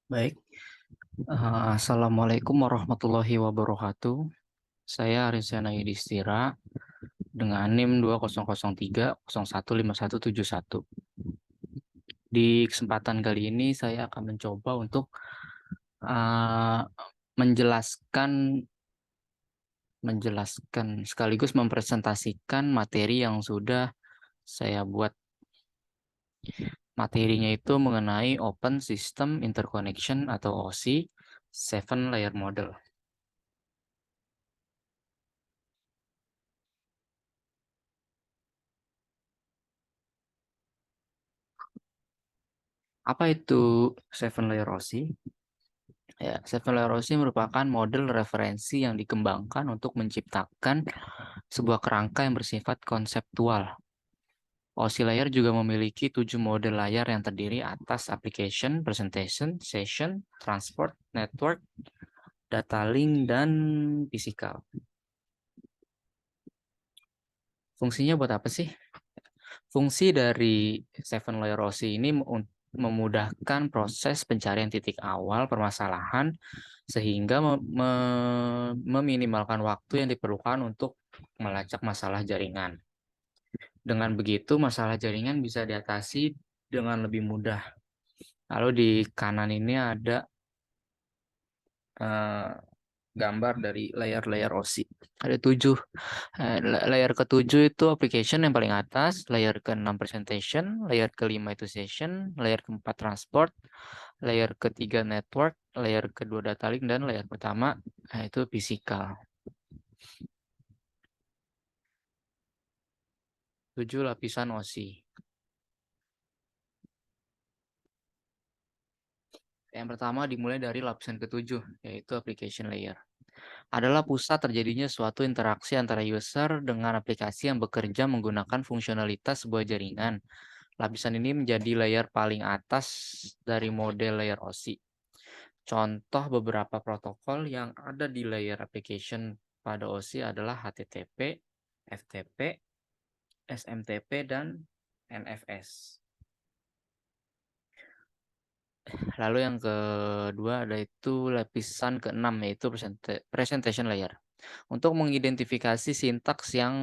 Baik, Assalamualaikum warahmatullahi wabarakatuh. Saya Arisana Yudhistira dengan NIM 2003015171. Di kesempatan kali ini saya akan mencoba untuk uh, menjelaskan menjelaskan sekaligus mempresentasikan materi yang sudah saya buat. Materinya itu mengenai Open System Interconnection atau OSI 7 Layer Model. Apa itu 7 Layer OSI? Ya, Seven Layer OSI merupakan model referensi yang dikembangkan untuk menciptakan sebuah kerangka yang bersifat konseptual. OSI layer juga memiliki 7 model layar yang terdiri atas application, presentation, session, transport, network, data link, dan physical. Fungsinya buat apa sih? Fungsi dari 7 Layer OSI ini memudahkan proses pencarian titik awal permasalahan sehingga meminimalkan waktu yang diperlukan untuk melacak masalah jaringan. Dengan begitu, masalah jaringan bisa diatasi dengan lebih mudah. Lalu di kanan ini ada eh, gambar dari layer-layer OSI. Ada 7. Layer ke-7 itu application yang paling atas, layer ke-6 presentation, layer ke-5 itu session, layer ke-4 transport, layer ke-3 network, layer ke-2 data link, dan layer pertama itu physical. 7 lapisan OSI. Yang pertama dimulai dari lapisan ke-7, yaitu application layer. Adalah pusat terjadinya suatu interaksi antara user dengan aplikasi yang bekerja menggunakan fungsionalitas sebuah jaringan. Lapisan ini menjadi layer paling atas dari model layer OSI. Contoh beberapa protokol yang ada di layer application pada OSI adalah HTTP, FTP, SMTP, dan NFS. Lalu yang kedua ada itu lapisan ke-6 yaitu presentation layer. Untuk mengidentifikasi sintaks yang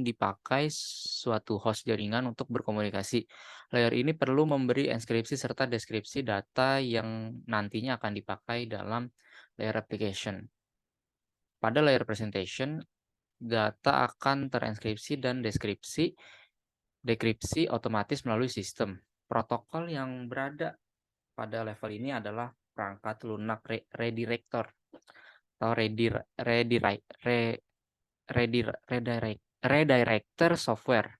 dipakai suatu host jaringan untuk berkomunikasi. Layer ini perlu memberi enskripsi serta deskripsi data yang nantinya akan dipakai dalam layer application. Pada layer presentation, data akan terenskripsi dan dekripsi otomatis melalui sistem. Protokol yang berada pada level ini adalah perangkat lunak redirector atau redirector software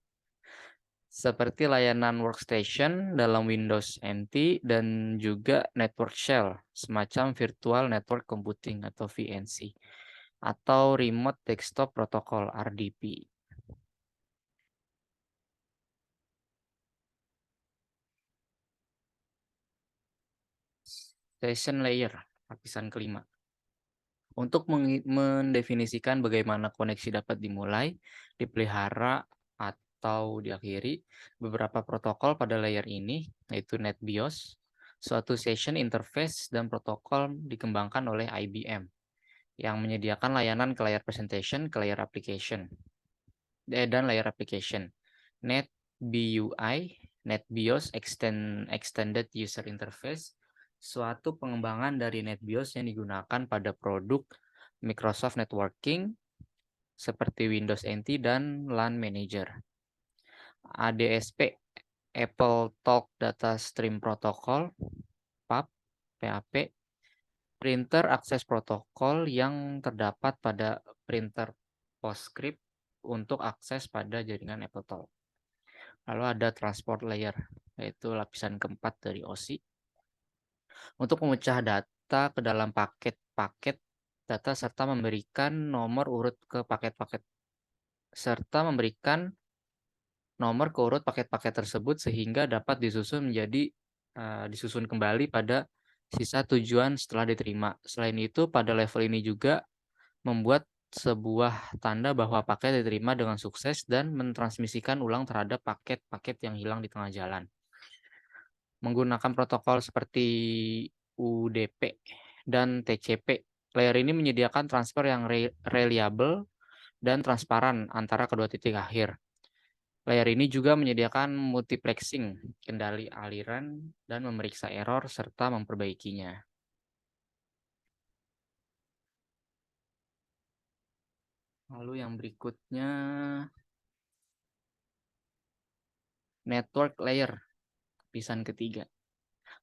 seperti layanan workstation dalam Windows NT dan juga network shell semacam virtual network computing atau VNC atau remote desktop protocol RDP. Session layer lapisan kelima. Untuk mendefinisikan bagaimana koneksi dapat dimulai, dipelihara, atau diakhiri, beberapa protokol pada layer ini, yaitu NetBIOS, suatu session interface dan protokol dikembangkan oleh IBM, yang menyediakan layanan ke layer presentation, ke layer application, dan layer application. NetBUI, NetBIOS Extended User Interface, suatu pengembangan dari NetBIOS yang digunakan pada produk Microsoft Networking seperti Windows NT dan LAN Manager. ADSP, Apple Talk Data Stream Protocol, PAP, printer akses protokol yang terdapat pada printer PostScript untuk akses pada jaringan Apple Talk. Lalu ada transport layer, yaitu lapisan keempat dari OSI. Untuk memecah data ke dalam paket-paket data serta memberikan nomor urut ke paket-paket serta memberikan nomor ke urut paket-paket tersebut sehingga dapat disusun kembali pada sisa tujuan setelah diterima. Selain itu, pada level ini juga membuat sebuah tanda bahwa paket diterima dengan sukses dan mentransmisikan ulang terhadap paket-paket yang hilang di tengah jalan. Menggunakan protokol seperti UDP, dan TCP. Layer ini menyediakan transfer yang reliable dan transparan antara kedua titik akhir. Layer ini juga menyediakan multiplexing, kendali aliran, dan memeriksa error serta memperbaikinya. Lalu yang berikutnya, network layer, lapisan ketiga.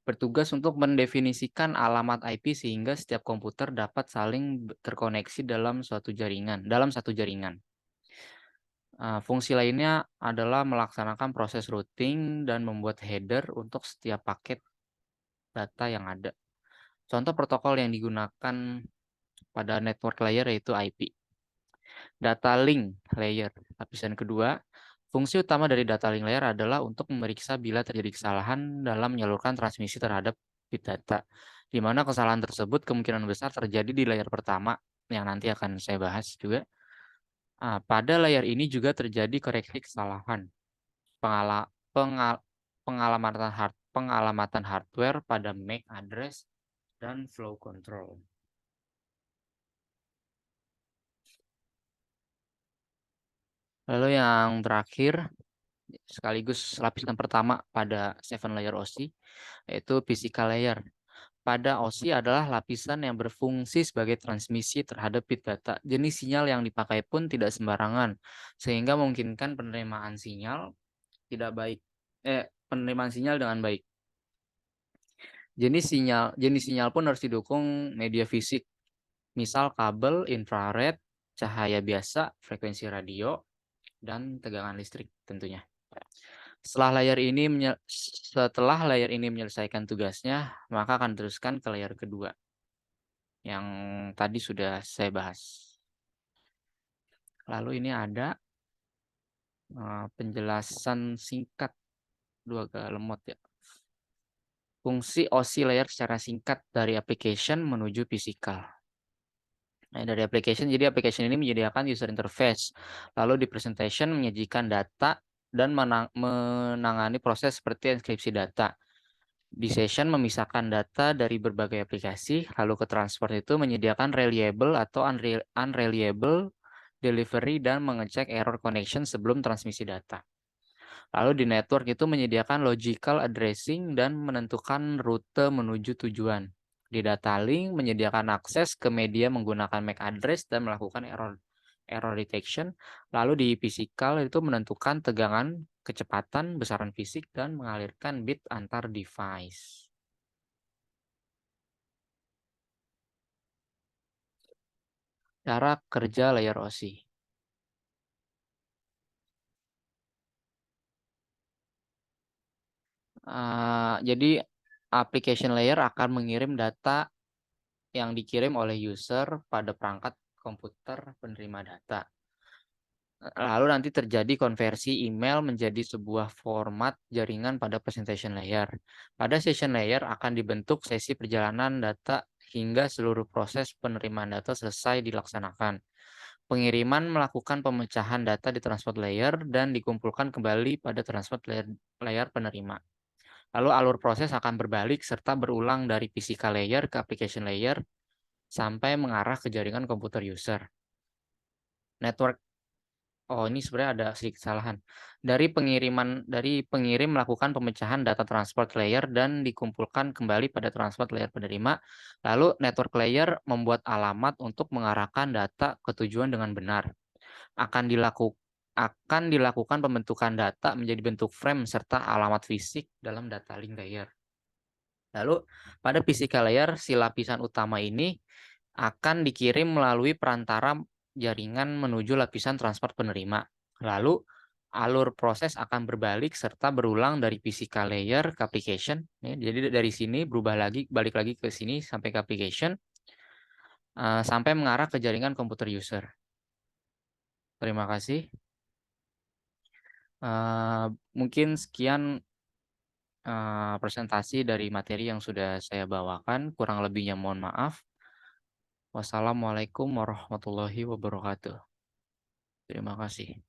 Bertugas untuk mendefinisikan alamat IP sehingga setiap komputer dapat saling terkoneksi dalam satu jaringan. Fungsi lainnya adalah melaksanakan proses routing dan membuat header untuk setiap paket data yang ada. Contoh protokol yang digunakan pada network layer yaitu IP. Data link layer, lapisan kedua. Fungsi utama dari data link layer adalah untuk memeriksa bila terjadi kesalahan dalam menyalurkan transmisi terhadap bit data, di mana kesalahan tersebut kemungkinan besar terjadi di layer pertama, yang nanti akan saya bahas juga. Pada layer ini juga terjadi koreksi kesalahan, pengalamatan hardware pada MAC address, dan flow control. Lalu yang terakhir, sekaligus lapisan pertama pada 7 layer OSI, yaitu physical layer. Pada OSI adalah lapisan yang berfungsi sebagai transmisi terhadap bit data. Jenis sinyal yang dipakai pun tidak sembarangan, sehingga memungkinkan penerimaan sinyal dengan baik. Jenis sinyal pun harus didukung media fisik, misal kabel, infrared, cahaya biasa, frekuensi radio, dan tegangan listrik tentunya. Setelah layer ini menyelesaikan tugasnya, maka akan teruskan ke layer kedua yang tadi sudah saya bahas. Lalu ini ada penjelasan singkat, 2 lemot ya. Fungsi OSI layer secara singkat dari application menuju physical. Dari application, jadi application ini menyediakan user interface. Lalu di presentation menyajikan data dan menangani proses seperti enkripsi data. Di session memisahkan data dari berbagai aplikasi, lalu ke transport itu menyediakan reliable atau unreliable delivery dan mengecek error connection sebelum transmisi data. Lalu di network itu menyediakan logical addressing dan menentukan rute menuju tujuan. Di data link menyediakan akses ke media menggunakan MAC address dan melakukan error detection. Lalu di physical itu menentukan tegangan, kecepatan, besaran fisik, dan mengalirkan bit antar device. Cara kerja layer OSI. Jadi application layer akan mengirim data yang dikirim oleh user pada perangkat komputer penerima data. Lalu nanti terjadi konversi email menjadi sebuah format jaringan pada presentation layer. Pada session layer akan dibentuk sesi perjalanan data hingga seluruh proses penerimaan data selesai dilaksanakan. Pengiriman melakukan pemecahan data di transport layer dan dikumpulkan kembali pada transport layer penerima. Lalu alur proses akan berbalik serta berulang dari physical layer ke application layer sampai mengarah ke jaringan komputer user. Ini sebenarnya ada sedikit kesalahan. Dari pengirim melakukan pemecahan data transport layer dan dikumpulkan kembali pada transport layer penerima. Lalu network layer membuat alamat untuk mengarahkan data ke tujuan dengan benar. Akan dilakukan pembentukan data menjadi bentuk frame serta alamat fisik dalam data link layer. Lalu pada physical layer, si lapisan utama ini akan dikirim melalui perantara jaringan menuju lapisan transport penerima. Lalu alur proses akan berbalik serta berulang dari physical layer ke application. Jadi dari sini balik lagi ke sini sampai ke application, sampai mengarah ke jaringan komputer user. Terima kasih. Mungkin sekian presentasi dari materi yang sudah saya bawakan. Kurang lebihnya mohon maaf. Wassalamualaikum warahmatullahi wabarakatuh. Terima kasih.